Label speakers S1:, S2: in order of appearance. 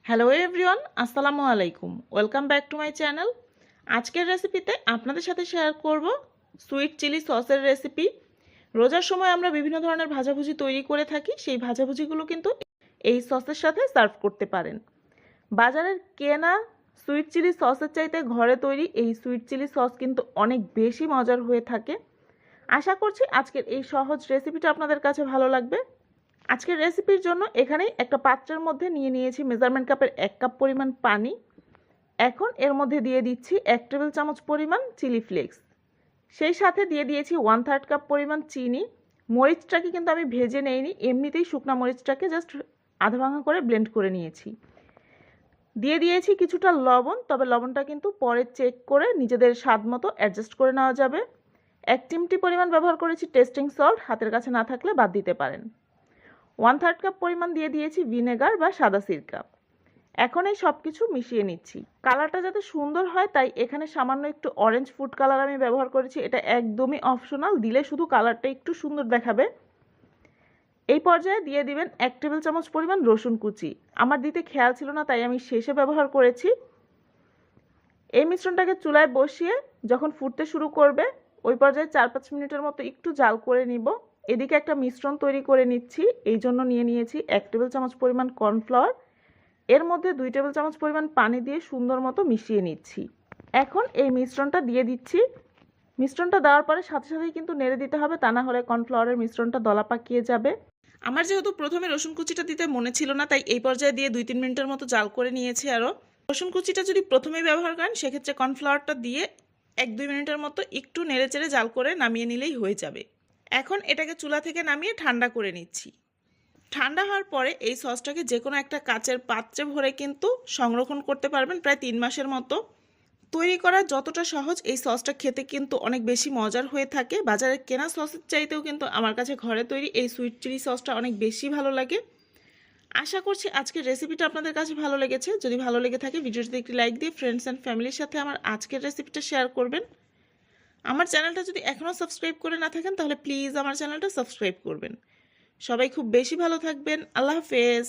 S1: Hello everyone, আসসালামু আলাইকুম। Welcome back to my channel. আজকের রেসিপিতে আপনাদের সাথে শেয়ার করব সুইট চিলি সসের রেসিপি। রোজার সময় আমরা বিভিন্ন ধরনের ভাজাভুজি তৈরি করে থাকি, সেই ভাজাভুজিগুলো কিন্তু এই সসের সাথে সার্ভ করতে পারেন। বাজারের কেনা সুইট চিলি সসের চাইতে ঘরে তৈরি এই সুইট চিলি সস কিন্তু অনেক বেশি মজার হয়ে থাকে। আশা করছি আজকের এই সহজ রেসিপিটা আপনাদের কাছে ভালো লাগবে। আজকের রেসিপির জন্য এখানে একটা পাত্রের মধ্যে নিয়ে নিয়েছি মেজারমেন্ট কাপের 1 কাপ পরিমাণ পানি। এখন এর মধ্যে দিয়ে দিচ্ছি 1 টেবিল চামচ পরিমাণ চিলি ফ্লেক্স। সেই সাথে দিয়ে দিয়েছি 1/3 কাপ পরিমাণ চিনি। মরিচটাকে কিন্তু আমি ভেজে নেইনি, এমনিতেই শুকনা মরিচটাকে জাস্ট আধা ভাঙা করে ব্লেন্ড করে নিয়েছি। দিয়ে দিয়েছি কিছুটা লবণ, তবে লবণটা কিন্তু পরে চেক করে নিজেদের স্বাদ মতো অ্যাডজাস্ট করে নেওয়া যাবে। 1 চিমটি পরিমাণ ব্যবহার করেছি টেস্টিং সল্ট, হাতের কাছে না থাকলে বাদ দিতে পারেন। 1/3 কাপ পরিমাণ দিয়ে দিয়েছি ভিনেগার বা সাদা সিরকা। এখন এই সব কিছু মিশিয়ে নিচ্ছি। কালারটা যাতে সুন্দর হয় তাই এখানে সামান্য একটু অরেঞ্জ ফুড কালার আমি ব্যবহার করেছি। এটা একদমই অপশনাল, দিলে শুধু কালারটা একটু সুন্দর দেখাবে। এই পর্যায়ে দিয়ে দিবেন 1 টেবিল চামচ পরিমাণ রসুন কুচি। আমার দিতে খেয়াল ছিল না তাই আমি শেষে ব্যবহার করেছি। এই মিশ্রণটাকে চুলায় বসিয়ে যখন ফুটতে শুরু করবে ওই পর্যায়ে 4-5 মিনিটের মতো একটু জাল করে নিব। এদিকে একটা মিশ্রণ তৈরি করে নিচ্ছি। এই জন্য নিয়ে নিয়েছি 1 টেবিল চামচ পরিমাণ কর্নফ্লাওয়ার। এর মধ্যে 2 টেবিল চামচ পরিমাণ পানি দিয়ে সুন্দর মতো মিশিয়ে নিচ্ছি। এখন এই মিশ্রণটা দিয়ে দিচ্ছি। মিশ্রণটা দেওয়ার পরে সাথে সাথেই কিন্তু নেড়ে দিতে হবে, তা না হলে কর্নফ্লাওয়ারের মিশ্রণটা দলা পাকিয়ে যাবে। আমার যেহেতু প্রথমে রসুন কুচিটা দিতে মনে ছিল না তাই এই পর্যায়ে দিয়ে 2-3 মিনিটের মতো জাল করে নিয়েছি। আরও রসুন কুচিটা যদি প্রথমেই ব্যবহার করেন সেক্ষেত্রে কর্নফ্লাওয়ারটা দিয়ে 1-2 মিনিটের মতো একটু নেড়েচেড়ে জাল করে নামিয়ে নিলেই হয়ে যাবে। এখন এটাকে চুলা থেকে নামিয়ে ঠান্ডা করে নিচ্ছি। ঠান্ডা হওয়ার পরে এই সসটাকে যে কোনো একটা কাচের পাত্রে ভরে কিন্তু সংরক্ষণ করতে পারবেন প্রায় 3 মাসের মতো। তৈরি করা যতটা সহজ, এই সসটা খেতে কিন্তু অনেক বেশি মজার হয়ে থাকে। বাজারে কেনা সসের চাইতেও কিন্তু আমার কাছে ঘরে তৈরি এই সুইট চিলি সসটা অনেক বেশি ভালো লাগে। আশা করছি আজকের রেসিপিটা আপনাদের কাছে ভালো লেগেছে। যদি ভালো লেগে থাকে ভিডিওটিতে একটি লাইক দিয়ে ফ্রেন্ডস অ্যান্ড ফ্যামিলির সাথে আমার আজকের রেসিপিটা শেয়ার করবেন। আমার চ্যানেলটা যদি এখনও সাবস্ক্রাইব করে না থাকেন তাহলে প্লিজ আমার চ্যানেলটা সাবস্ক্রাইব করবেন। সবাই খুব বেশি ভালো থাকবেন। আল্লাহ হাফেজ।